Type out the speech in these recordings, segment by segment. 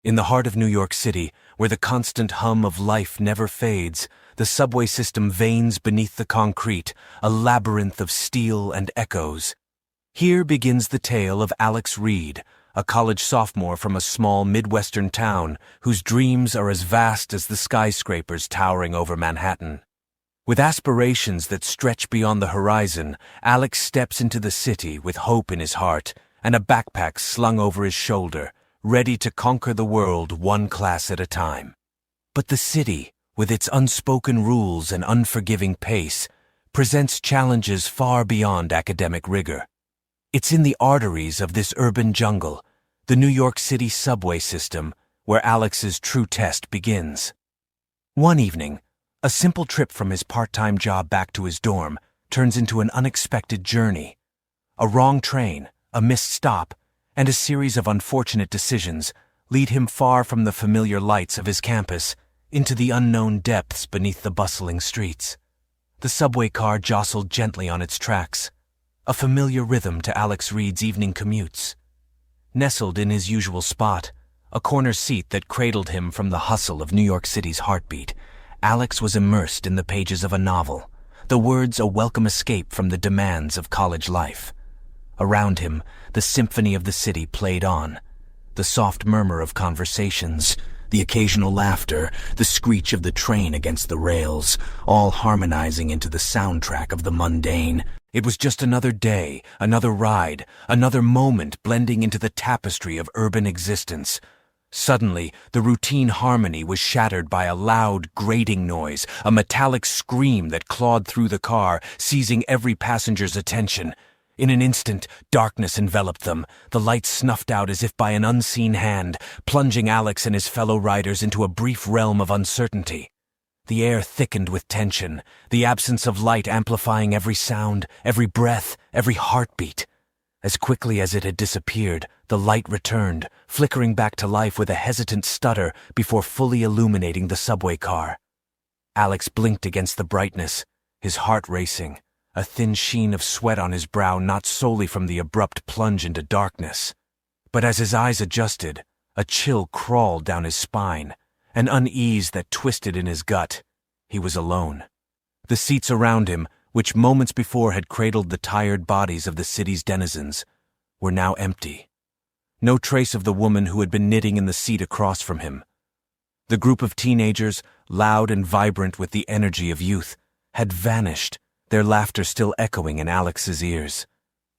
In the heart of New York City, where the constant hum of life never fades, the subway system veins beneath the concrete, a labyrinth of steel and echoes. Here begins the tale of Alex Reed, a college sophomore from a small Midwestern town whose dreams are as vast as the skyscrapers towering over Manhattan. With aspirations that stretch beyond the horizon, Alex steps into the city with hope in his heart and a backpack slung over his shoulder, ready to conquer the world one class at a time. But the city, with its unspoken rules and unforgiving pace, presents challenges far beyond academic rigor. It's in the arteries of this urban jungle, the New York City subway system, where Alex's true test begins. One evening, a simple trip from his part-time job back to his dorm turns into an unexpected journey. A wrong train, a missed stop, and a series of unfortunate decisions lead him far from the familiar lights of his campus into the unknown depths beneath the bustling streets. The subway car jostled gently on its tracks, a familiar rhythm to Alex Reed's evening commutes. Nestled in his usual spot, a corner seat that cradled him from the hustle of New York City's heartbeat, Alex was immersed in the pages of a novel, the words a welcome escape from the demands of college life. Around him, the symphony of the city played on, the soft murmur of conversations, the occasional laughter, the screech of the train against the rails, all harmonizing into the soundtrack of the mundane. It was just another day, another ride, another moment blending into the tapestry of urban existence. Suddenly, the routine harmony was shattered by a loud, grating noise, a metallic scream that clawed through the car, seizing every passenger's attention. In an instant, darkness enveloped them, the lights snuffed out as if by an unseen hand, plunging Alex and his fellow riders into a brief realm of uncertainty. The air thickened with tension, the absence of light amplifying every sound, every breath, every heartbeat. As quickly as it had disappeared, the light returned, flickering back to life with a hesitant stutter before fully illuminating the subway car. Alex blinked against the brightness, his heart racing, a thin sheen of sweat on his brow not solely from the abrupt plunge into darkness. But as his eyes adjusted, a chill crawled down his spine, an unease that twisted in his gut. He was alone. The seats around him, which moments before had cradled the tired bodies of the city's denizens, were now empty. No trace of the woman who had been knitting in the seat across from him. The group of teenagers, loud and vibrant with the energy of youth, had vanished, their laughter still echoing in Alex's ears.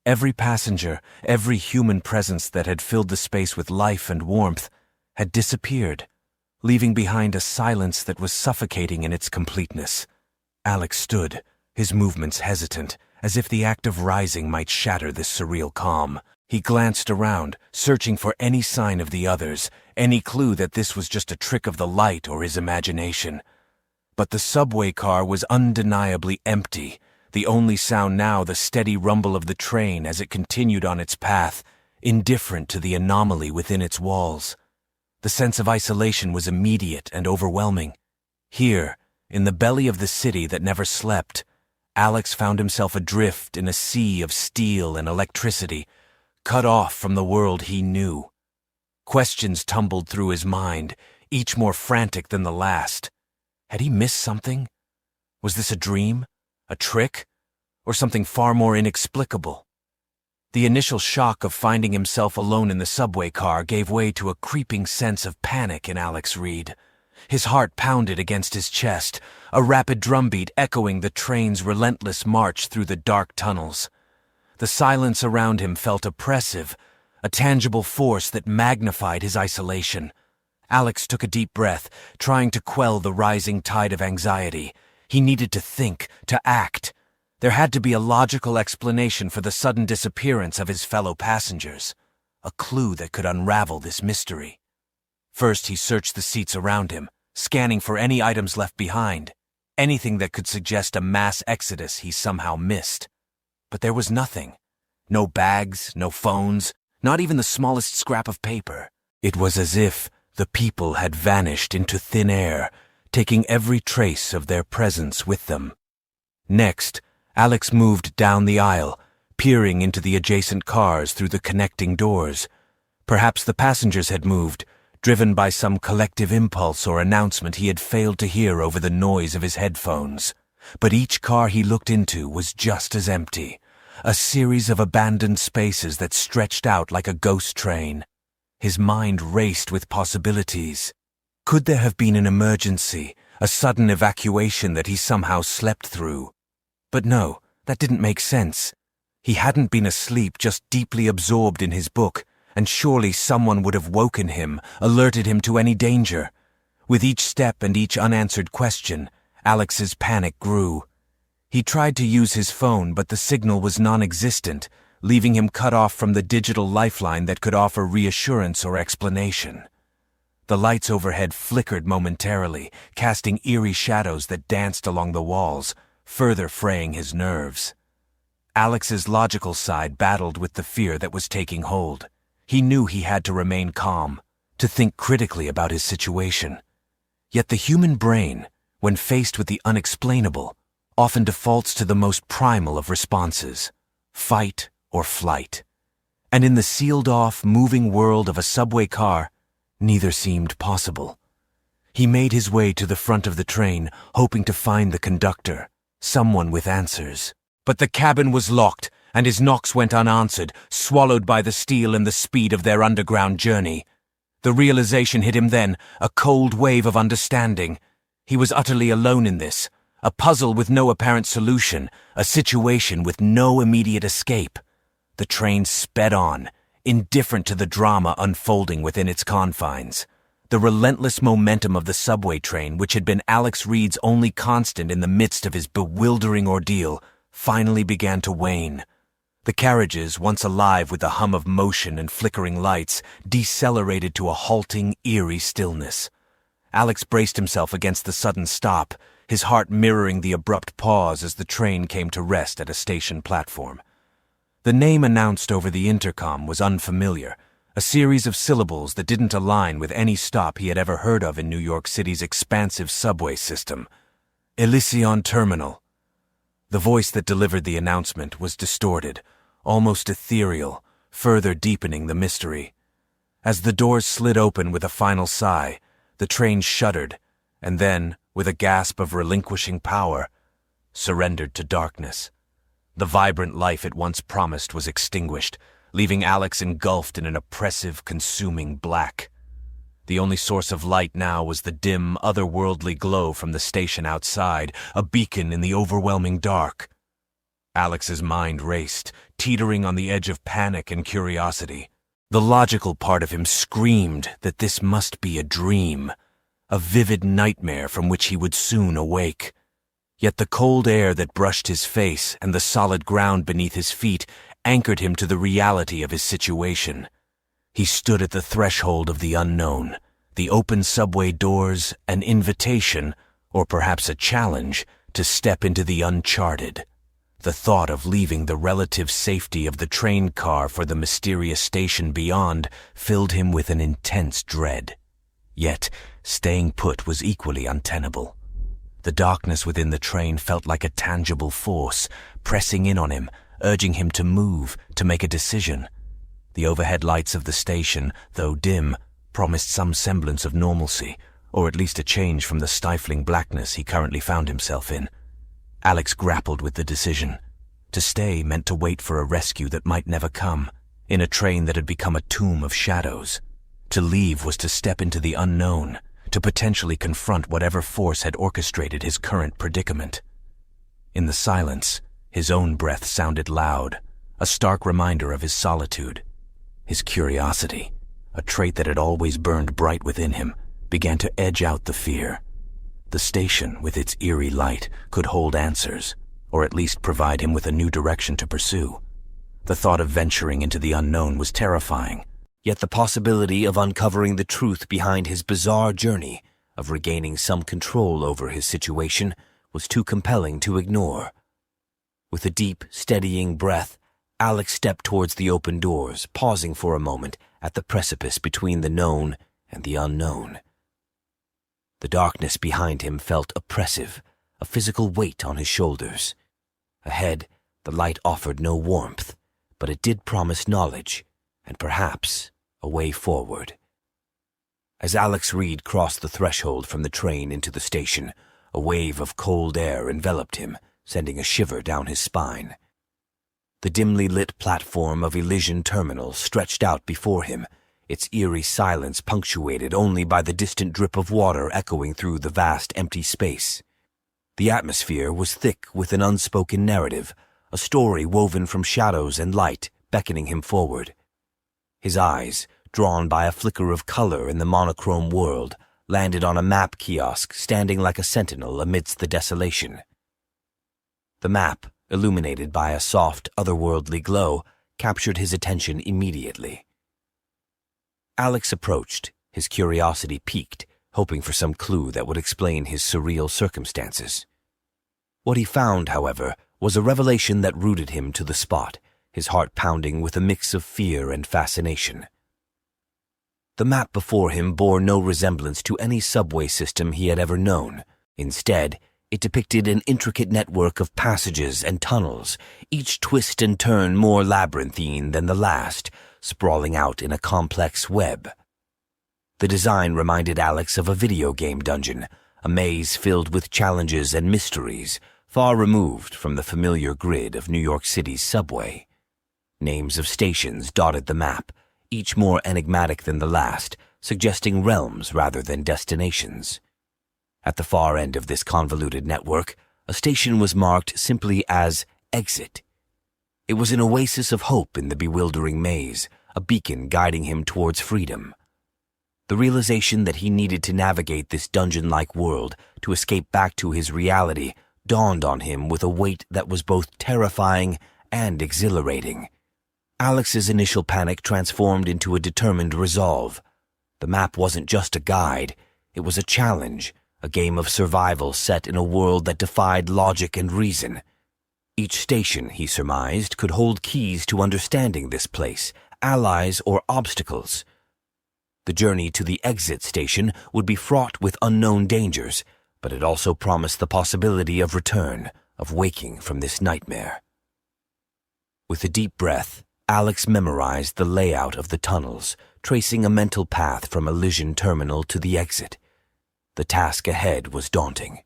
Every passenger, every human presence that had filled the space with life and warmth, had disappeared, leaving behind a silence that was suffocating in its completeness. Alex stood, his movements hesitant, as if the act of rising might shatter this surreal calm. He glanced around, searching for any sign of the others, any clue that this was just a trick of the light or his imagination. But the subway car was undeniably empty, the only sound now the steady rumble of the train as it continued on its path, indifferent to the anomaly within its walls. The sense of isolation was immediate and overwhelming. Here, in the belly of the city that never slept, Alex found himself adrift in a sea of steel and electricity, cut off from the world he knew. Questions tumbled through his mind, each more frantic than the last. Had he missed something? Was this a dream, a trick, or something far more inexplicable? The initial shock of finding himself alone in the subway car gave way to a creeping sense of panic in Alex Reed. His heart pounded against his chest, a rapid drumbeat echoing the train's relentless march through the dark tunnels. The silence around him felt oppressive, a tangible force that magnified his isolation. Alex took a deep breath, trying to quell the rising tide of anxiety. He needed to think, to act. There had to be a logical explanation for the sudden disappearance of his fellow passengers, a clue that could unravel this mystery. First, he searched the seats around him, scanning for any items left behind, anything that could suggest a mass exodus he somehow missed. But there was nothing. No bags, no phones, not even the smallest scrap of paper. It was as if the people had vanished into thin air, taking every trace of their presence with them. Next, Alex moved down the aisle, peering into the adjacent cars through the connecting doors. Perhaps the passengers had moved, driven by some collective impulse or announcement he had failed to hear over the noise of his headphones. But each car he looked into was just as empty, a series of abandoned spaces that stretched out like a ghost train. His mind raced with possibilities. Could there have been an emergency, a sudden evacuation that he somehow slept through? But no, that didn't make sense. He hadn't been asleep, just deeply absorbed in his book, and surely someone would have woken him, alerted him to any danger. With each step and each unanswered question, Alex's panic grew. He tried to use his phone, but the signal was non-existent, leaving him cut off from the digital lifeline that could offer reassurance or explanation. The lights overhead flickered momentarily, casting eerie shadows that danced along the walls, further fraying his nerves. Alex's logical side battled with the fear that was taking hold. He knew he had to remain calm, to think critically about his situation. Yet the human brain, when faced with the unexplainable, often defaults to the most primal of responses: fight or flight. And in the sealed-off, moving world of a subway car, neither seemed possible. He made his way to the front of the train, hoping to find the conductor, someone with answers. But the cabin was locked, and his knocks went unanswered, swallowed by the steel and the speed of their underground journey. The realization hit him then, a cold wave of understanding. He was utterly alone in this, a puzzle with no apparent solution, a situation with no immediate escape. The train sped on, indifferent to the drama unfolding within its confines. The relentless momentum of the subway train, which had been Alex Reed's only constant in the midst of his bewildering ordeal, finally began to wane. The carriages, once alive with the hum of motion and flickering lights, decelerated to a halting, eerie stillness. Alex braced himself against the sudden stop, his heart mirroring the abrupt pause as the train came to rest at a station platform. The name announced over the intercom was unfamiliar, a series of syllables that didn't align with any stop he had ever heard of in New York City's expansive subway system. Elysion Terminal. The voice that delivered the announcement was distorted, almost ethereal, further deepening the mystery. As the doors slid open with a final sigh, the train shuddered, and then, with a gasp of relinquishing power, surrendered to darkness. The vibrant life it once promised was extinguished, leaving Alex engulfed in an oppressive, consuming black. The only source of light now was the dim, otherworldly glow from the station outside, a beacon in the overwhelming dark. Alex's mind raced, teetering on the edge of panic and curiosity. The logical part of him screamed that this must be a dream, a vivid nightmare from which he would soon awake. Yet the cold air that brushed his face and the solid ground beneath his feet anchored him to the reality of his situation. He stood at the threshold of the unknown, the open subway doors, an invitation, or perhaps a challenge, to step into the uncharted. The thought of leaving the relative safety of the train car for the mysterious station beyond filled him with an intense dread. Yet, staying put was equally untenable. The darkness within the train felt like a tangible force, pressing in on him, urging him to move, to make a decision. The overhead lights of the station, though dim, promised some semblance of normalcy, or at least a change from the stifling blackness he currently found himself in. Alex grappled with the decision. To stay meant to wait for a rescue that might never come, in a train that had become a tomb of shadows. To leave was to step into the unknown, to potentially confront whatever force had orchestrated his current predicament. In the silence, his own breath sounded loud, a stark reminder of his solitude. His curiosity, a trait that had always burned bright within him, began to edge out the fear. The station, with its eerie light, could hold answers, or at least provide him with a new direction to pursue. The thought of venturing into the unknown was terrifying, yet the possibility of uncovering the truth behind his bizarre journey, of regaining some control over his situation, was too compelling to ignore. With a deep, steadying breath, Alex stepped towards the open doors, pausing for a moment at the precipice between the known and the unknown. The darkness behind him felt oppressive, a physical weight on his shoulders. Ahead, the light offered no warmth, but it did promise knowledge, and perhaps a way forward. As Alex Reed crossed the threshold from the train into the station, a wave of cold air enveloped him, sending a shiver down his spine. The dimly lit platform of Elysian Terminal stretched out before him, its eerie silence punctuated only by the distant drip of water echoing through the vast empty space. The atmosphere was thick with an unspoken narrative, a story woven from shadows and light beckoning him forward. His eyes, drawn by a flicker of color in the monochrome world, landed on a map kiosk standing like a sentinel amidst the desolation. The map, illuminated by a soft, otherworldly glow, captured his attention immediately. Alex approached, his curiosity piqued, hoping for some clue that would explain his surreal circumstances. What he found, however, was a revelation that rooted him to the spot, his heart pounding with a mix of fear and fascination. The map before him bore no resemblance to any subway system he had ever known. Instead, it depicted an intricate network of passages and tunnels, each twist and turn more labyrinthine than the last, sprawling out in a complex web. The design reminded Alex of a video game dungeon, a maze filled with challenges and mysteries, far removed from the familiar grid of New York City's subway. Names of stations dotted the map, each more enigmatic than the last, suggesting realms rather than destinations. At the far end of this convoluted network, a station was marked simply as Exit. It was an oasis of hope in the bewildering maze, a beacon guiding him towards freedom. The realization that he needed to navigate this dungeon-like world to escape back to his reality dawned on him with a weight that was both terrifying and exhilarating. Alex's initial panic transformed into a determined resolve. The map wasn't just a guide, it was a challenge, a game of survival set in a world that defied logic and reason. Each station, he surmised, could hold keys to understanding this place, allies or obstacles. The journey to the exit station would be fraught with unknown dangers, but it also promised the possibility of return, of waking from this nightmare. With a deep breath, Alex memorized the layout of the tunnels, tracing a mental path from Elysian Terminal to the exit. The task ahead was daunting.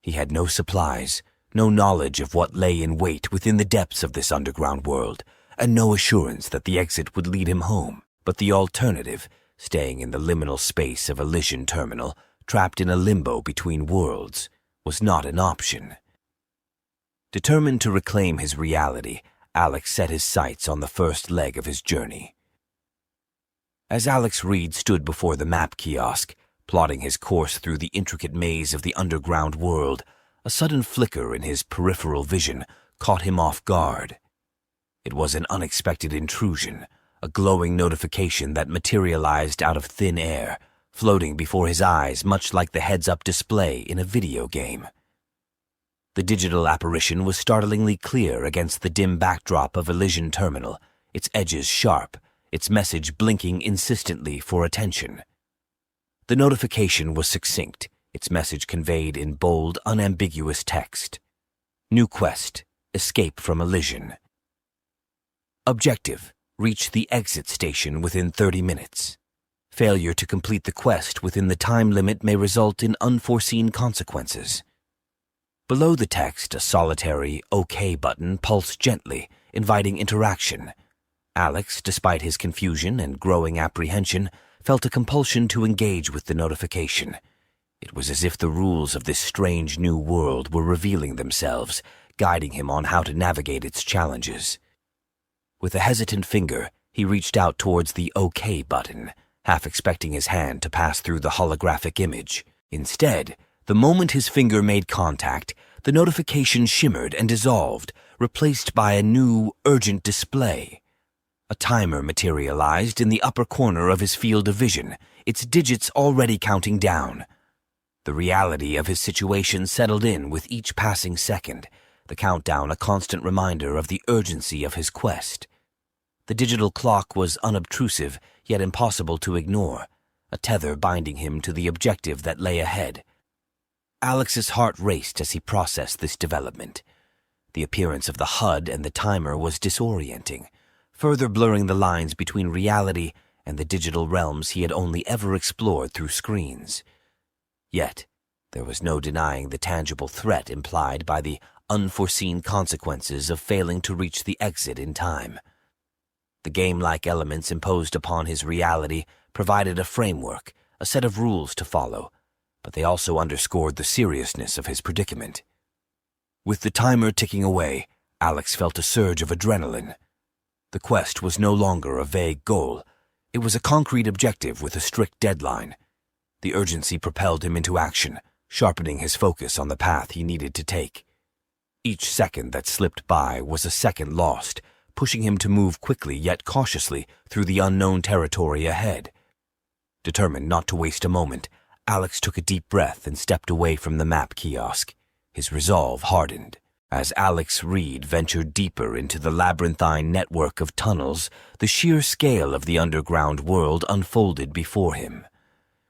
He had no supplies, no knowledge of what lay in wait within the depths of this underground world, and no assurance that the exit would lead him home. But the alternative, staying in the liminal space of Elysian Terminal, trapped in a limbo between worlds, was not an option. Determined to reclaim his reality, Alex set his sights on the first leg of his journey. As Alex Reed stood before the map kiosk, plotting his course through the intricate maze of the underground world, a sudden flicker in his peripheral vision caught him off guard. It was an unexpected intrusion, a glowing notification that materialized out of thin air, floating before his eyes much like the heads-up display in a video game. The digital apparition was startlingly clear against the dim backdrop of Elysian Terminal, its edges sharp, its message blinking insistently for attention. The notification was succinct, its message conveyed in bold, unambiguous text. New quest, escape from Elysian. Objective, reach the exit station within 30 minutes. Failure to complete the quest within the time limit may result in unforeseen consequences. Below the text, a solitary OK button pulsed gently, inviting interaction. Alex, despite his confusion and growing apprehension, felt a compulsion to engage with the notification. It was as if the rules of this strange new world were revealing themselves, guiding him on how to navigate its challenges. With a hesitant finger, he reached out towards the OK button, half expecting his hand to pass through the holographic image. Instead, the moment his finger made contact, the notification shimmered and dissolved, replaced by a new, urgent display. A timer materialized in the upper corner of his field of vision, its digits already counting down. The reality of his situation settled in with each passing second, the countdown a constant reminder of the urgency of his quest. The digital clock was unobtrusive, yet impossible to ignore, a tether binding him to the objective that lay ahead. Alex's heart raced as he processed this development. The appearance of the HUD and the timer was disorienting, further blurring the lines between reality and the digital realms he had only ever explored through screens. Yet, there was no denying the tangible threat implied by the unforeseen consequences of failing to reach the exit in time. The game-like elements imposed upon his reality provided a framework, a set of rules to follow, but they also underscored the seriousness of his predicament. With the timer ticking away, Alex felt a surge of adrenaline. The quest was no longer a vague goal. It was a concrete objective with a strict deadline. The urgency propelled him into action, sharpening his focus on the path he needed to take. Each second that slipped by was a second lost, pushing him to move quickly yet cautiously through the unknown territory ahead. Determined not to waste a moment, Alex took a deep breath and stepped away from the map kiosk. His resolve hardened. As Alex Reed ventured deeper into the labyrinthine network of tunnels, the sheer scale of the underground world unfolded before him.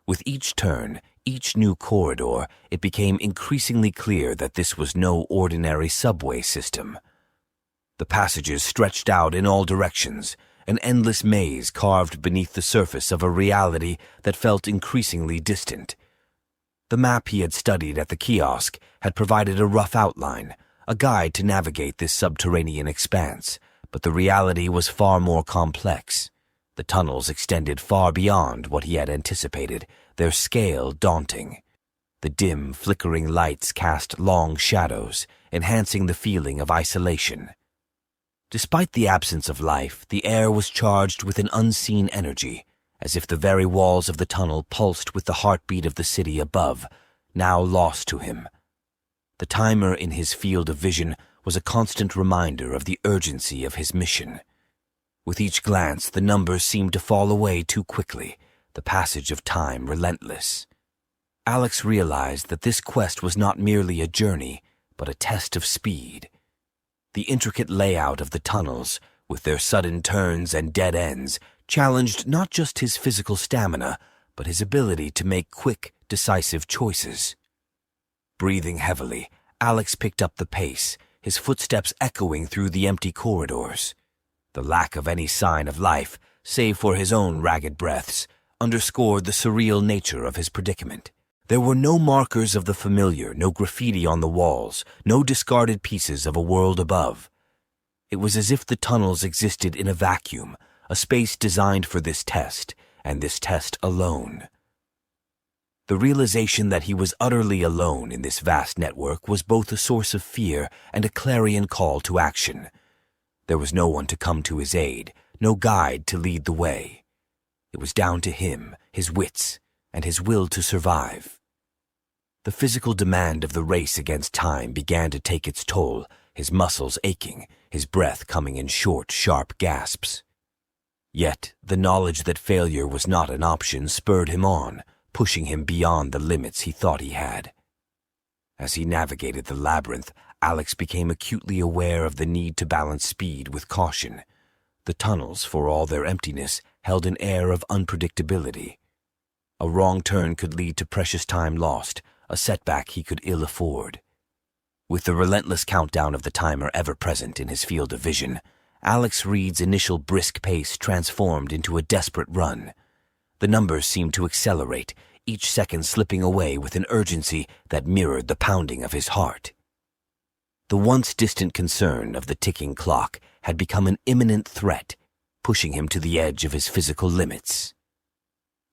With each turn, each new corridor, it became increasingly clear that this was no ordinary subway system. The passages stretched out in all directions, an endless maze carved beneath the surface of a reality that felt increasingly distant. The map he had studied at the kiosk had provided a rough outline, a guide to navigate this subterranean expanse, but the reality was far more complex. The tunnels extended far beyond what he had anticipated, their scale daunting. The dim, flickering lights cast long shadows, enhancing the feeling of isolation. Despite the absence of life, the air was charged with an unseen energy, as if the very walls of the tunnel pulsed with the heartbeat of the city above, now lost to him. The timer in his field of vision was a constant reminder of the urgency of his mission. With each glance, the numbers seemed to fall away too quickly, the passage of time relentless. Alex realized that this quest was not merely a journey, but a test of speed. The intricate layout of the tunnels, with their sudden turns and dead ends, challenged not just his physical stamina, but his ability to make quick, decisive choices. Breathing heavily, Alex picked up the pace, his footsteps echoing through the empty corridors. The lack of any sign of life, save for his own ragged breaths, underscored the surreal nature of his predicament. There were no markers of the familiar, no graffiti on the walls, no discarded pieces of a world above. It was as if the tunnels existed in a vacuum, a space designed for this test, and this test alone. The realization that he was utterly alone in this vast network was both a source of fear and a clarion call to action. There was no one to come to his aid, no guide to lead the way. It was down to him, his wits, and his will to survive. The physical demand of the race against time began to take its toll, his muscles aching, his breath coming in short, sharp gasps. Yet, the knowledge that failure was not an option spurred him on, pushing him beyond the limits he thought he had. As he navigated the labyrinth, Alex became acutely aware of the need to balance speed with caution. The tunnels, for all their emptiness, held an air of unpredictability. A wrong turn could lead to precious time lost, a setback he could ill afford. With the relentless countdown of the timer ever present in his field of vision, Alex Reed's initial brisk pace transformed into a desperate run. The numbers seemed to accelerate, each second slipping away with an urgency that mirrored the pounding of his heart. The once distant concern of the ticking clock had become an imminent threat, pushing him to the edge of his physical limits.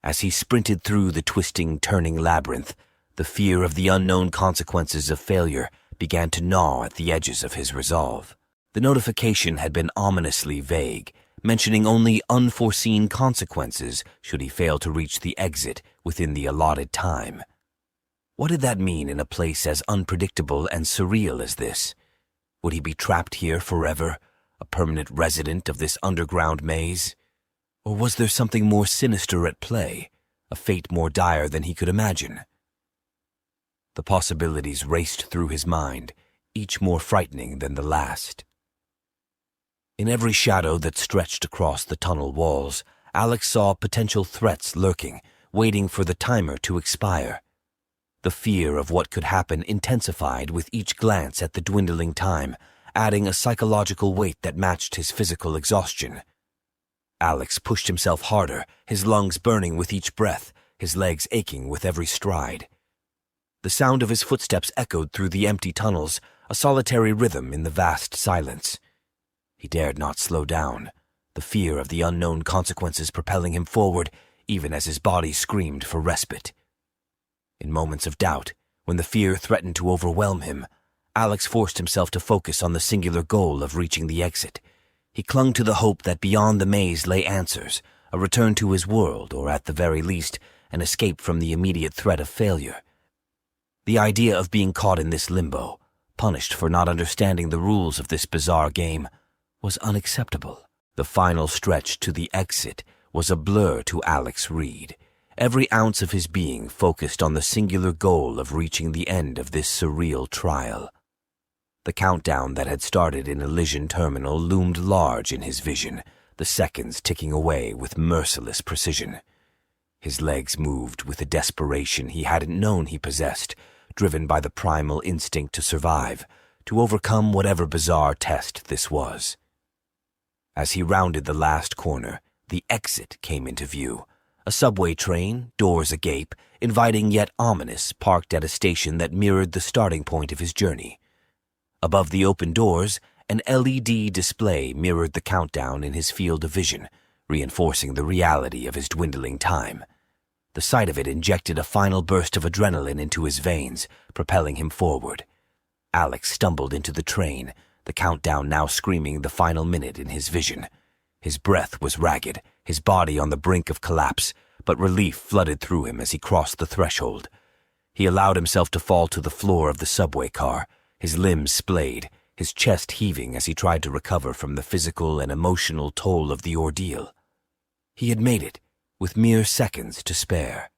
As he sprinted through the twisting, turning labyrinth, the fear of the unknown consequences of failure began to gnaw at the edges of his resolve. The notification had been ominously vague, mentioning only unforeseen consequences should he fail to reach the exit within the allotted time. What did that mean in a place as unpredictable and surreal as this? Would he be trapped here forever, a permanent resident of this underground maze? Or was there something more sinister at play, a fate more dire than he could imagine? The possibilities raced through his mind, each more frightening than the last. In every shadow that stretched across the tunnel walls, Alex saw potential threats lurking, waiting for the timer to expire. The fear of what could happen intensified with each glance at the dwindling time, adding a psychological weight that matched his physical exhaustion. Alex pushed himself harder, his lungs burning with each breath, his legs aching with every stride. The sound of his footsteps echoed through the empty tunnels, a solitary rhythm in the vast silence. He dared not slow down, the fear of the unknown consequences propelling him forward, even as his body screamed for respite. In moments of doubt, when the fear threatened to overwhelm him, Alex forced himself to focus on the singular goal of reaching the exit. He clung to the hope that beyond the maze lay answers, a return to his world, or at the very least, an escape from the immediate threat of failure. The idea of being caught in this limbo, punished for not understanding the rules of this bizarre game, was unacceptable. The final stretch to the exit was a blur to Alex Reed. Every ounce of his being focused on the singular goal of reaching the end of this surreal trial. The countdown that had started in Elysian Terminal loomed large in his vision, the seconds ticking away with merciless precision. His legs moved with a desperation he hadn't known he possessed, driven by the primal instinct to survive, to overcome whatever bizarre test this was. As he rounded the last corner, the exit came into view. A subway train, doors agape, inviting yet ominous, parked at a station that mirrored the starting point of his journey. Above the open doors, an LED display mirrored the countdown in his field of vision, reinforcing the reality of his dwindling time. The sight of it injected a final burst of adrenaline into his veins, propelling him forward. Alex stumbled into the train, the countdown now screaming the final minute in his vision. His breath was ragged, his body on the brink of collapse, but relief flooded through him as he crossed the threshold. He allowed himself to fall to the floor of the subway car, his limbs splayed, his chest heaving as he tried to recover from the physical and emotional toll of the ordeal. He had made it, with mere seconds to spare.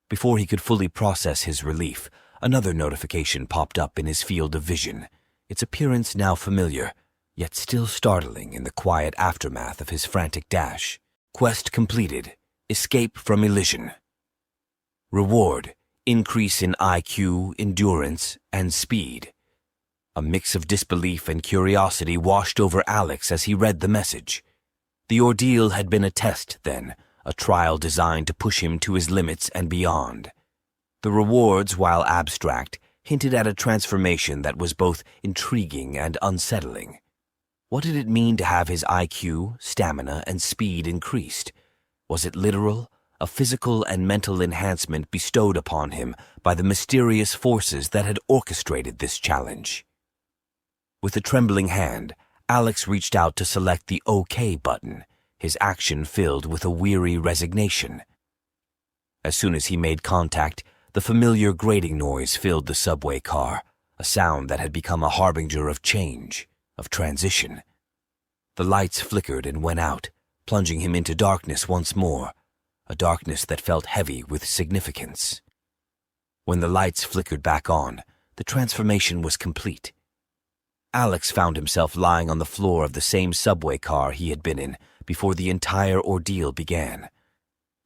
Before he could fully process his relief, another notification popped up in his field of vision, its appearance now familiar, yet still startling in the quiet aftermath of his frantic dash. Quest completed. Escape from Elysian. Reward: increase in IQ, endurance, and speed. A mix of disbelief and curiosity washed over Alex as he read the message. The ordeal had been a test, then, a trial designed to push him to his limits and beyond. The rewards, while abstract, hinted at a transformation that was both intriguing and unsettling. What did it mean to have his IQ, stamina, and speed increased? Was it literal, a physical and mental enhancement bestowed upon him by the mysterious forces that had orchestrated this challenge? With a trembling hand, Alex reached out to select the OK button, his action filled with a weary resignation. As soon as he made contact, the familiar grating noise filled the subway car, a sound that had become a harbinger of change, of transition. The lights flickered and went out, plunging him into darkness once more, a darkness that felt heavy with significance. When the lights flickered back on, the transformation was complete. Alex found himself lying on the floor of the same subway car he had been in before the entire ordeal began.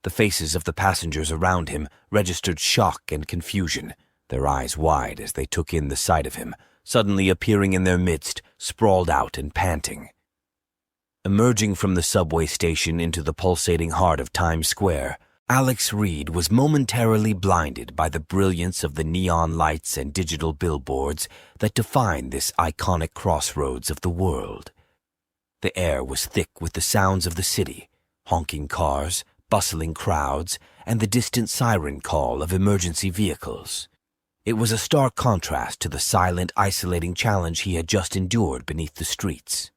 The faces of the passengers around him registered shock and confusion, their eyes wide as they took in the sight of him, suddenly appearing in their midst, sprawled out and panting. Emerging from the subway station into the pulsating heart of Times Square, Alex Reed was momentarily blinded by the brilliance of the neon lights and digital billboards that define this iconic crossroads of the world. The air was thick with the sounds of the city, honking cars, bustling crowds, and the distant siren call of emergency vehicles. It was a stark contrast to the silent, isolating challenge he had just endured beneath the streets.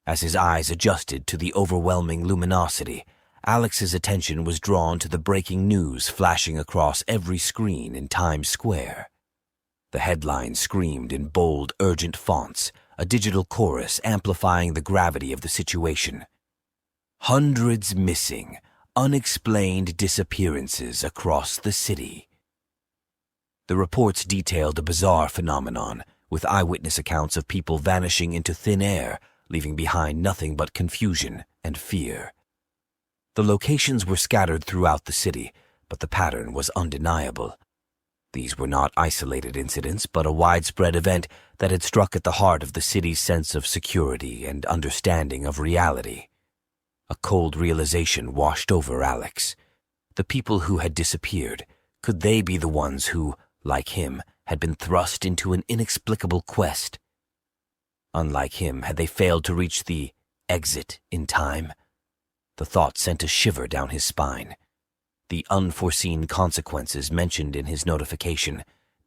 As his eyes adjusted to the overwhelming luminosity, Alex's attention was drawn to the breaking news flashing across every screen in Times Square. The headline screamed in bold, urgent fonts, a digital chorus amplifying the gravity of the situation. Hundreds missing, unexplained disappearances across the city. The reports detailed a bizarre phenomenon, with eyewitness accounts of people vanishing into thin air, leaving behind nothing but confusion and fear. The locations were scattered throughout the city, but the pattern was undeniable. These were not isolated incidents, but a widespread event that had struck at the heart of the city's sense of security and understanding of reality. A cold realization washed over Alex. The people who had disappeared, could they be the ones who, like him, had been thrust into an inexplicable quest? Unlike him, had they failed to reach the exit in time? The thought sent a shiver down his spine. The unforeseen consequences mentioned in his notification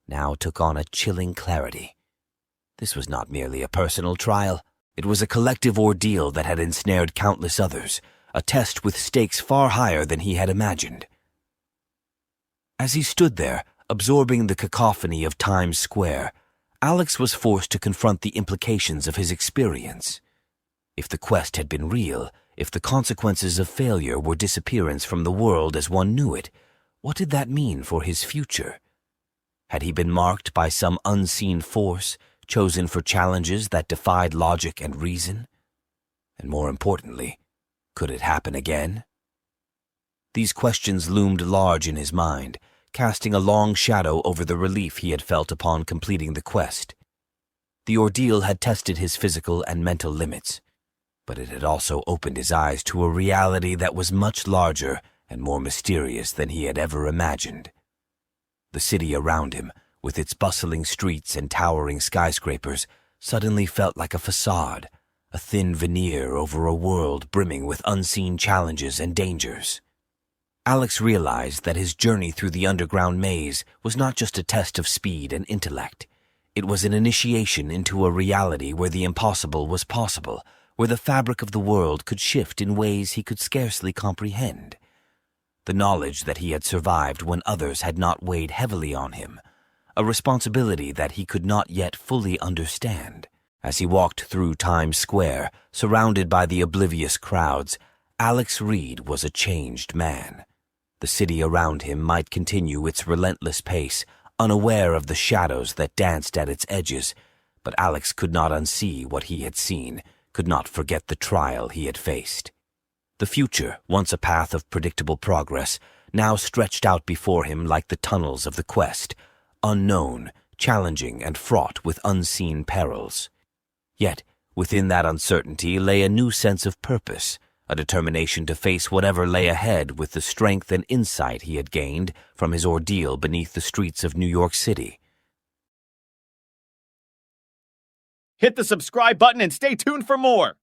now took on a chilling clarity. This was not merely a personal trial. It was a collective ordeal that had ensnared countless others, a test with stakes far higher than he had imagined. As he stood there, absorbing the cacophony of Times Square, Alex was forced to confront the implications of his experience. If the quest had been real, if the consequences of failure were disappearance from the world as one knew it, what did that mean for his future? Had he been marked by some unseen force, chosen for challenges that defied logic and reason? And more importantly, could it happen again? These questions loomed large in his mind, casting a long shadow over the relief he had felt upon completing the quest. The ordeal had tested his physical and mental limits, but it had also opened his eyes to a reality that was much larger and more mysterious than he had ever imagined. The city around him, with its bustling streets and towering skyscrapers, suddenly felt like a facade, a thin veneer over a world brimming with unseen challenges and dangers. Alex realized that his journey through the underground maze was not just a test of speed and intellect. It was an initiation into a reality where the impossible was possible, where the fabric of the world could shift in ways he could scarcely comprehend. The knowledge that he had survived when others had not weighed heavily on him, a responsibility that he could not yet fully understand. As he walked through Times Square, surrounded by the oblivious crowds, Alex Reed was a changed man. The city around him might continue its relentless pace, unaware of the shadows that danced at its edges, but Alex could not unsee what he had seen, could not forget the trial he had faced. The future, once a path of predictable progress, now stretched out before him like the tunnels of the quest, unknown, challenging, and fraught with unseen perils. Yet, within that uncertainty lay a new sense of purpose, a determination to face whatever lay ahead with the strength and insight he had gained from his ordeal beneath the streets of New York City. Hit the subscribe button and stay tuned for more!